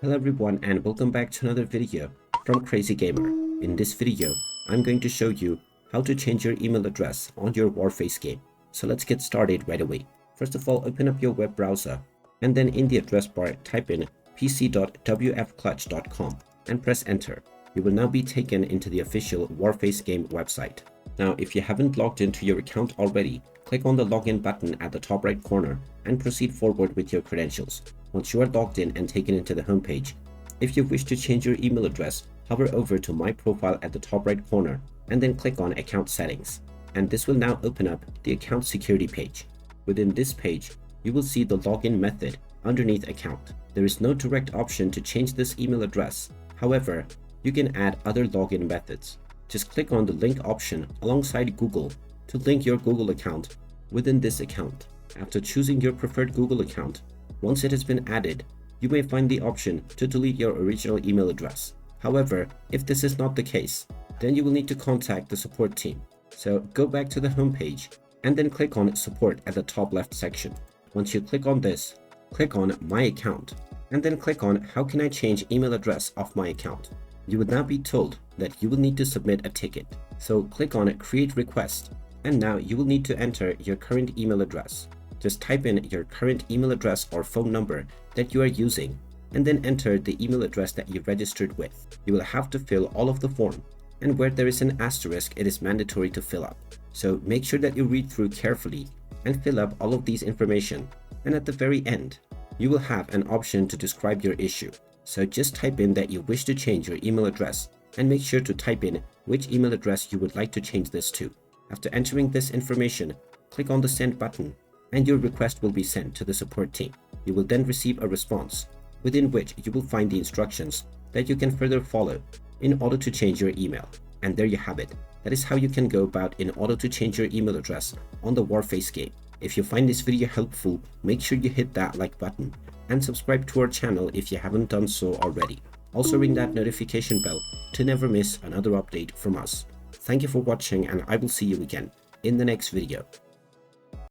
Hello everyone and welcome back to another video from Crazy Gamer. In this video, I'm going to show you how to change your email address on your Warface game. So let's get started right away. First of all, open up your web browser and then in the address bar type in pc.wfclutch.com and press enter. You will now be taken into the official Warface game website. Now, if you haven't logged into your account already, click on the login button at the top right corner and proceed forward with your credentials. Once you are logged in and taken into the homepage, if you wish to change your email address, hover over to My Profile at the top right corner and then click on Account Settings. And this will now open up the Account Security page. Within this page, you will see the login method underneath Account. There is no direct option to change this email address. However, you can add other login methods. Just click on the link option alongside Google to link your Google account within this account. After choosing your preferred Google account, once it has been added, you may find the option to delete your original email address. However, if this is not the case, then you will need to contact the support team. So go back to the home page and then click on Support at the top left section. Once you click on this, click on My Account and then click on How can I change email address of my account? You will now be told that you will need to submit a ticket. So click on Create Request and now you will need to enter your current email address. Just type in your current email address or phone number that you are using and then enter the email address that you registered with. You will have to fill all of the form, and where there is an asterisk, it is mandatory to fill up. So make sure that you read through carefully and fill up all of these information, and at the very end you will have an option to describe your issue. So just type in that you wish to change your email address and make sure to type in which email address you would like to change this to. After entering this information, click on the send button and your request will be sent to the support team. You will then receive a response within which you will find the instructions that you can further follow in order to change your email. And there you have it. That is how you can go about in order to change your email address on the Warface game. If you find this video helpful, make sure you hit that like button and subscribe to our channel if you haven't done so already. Also ring that notification bell to never miss another update from us. Thank you for watching and I will see you again in the next video.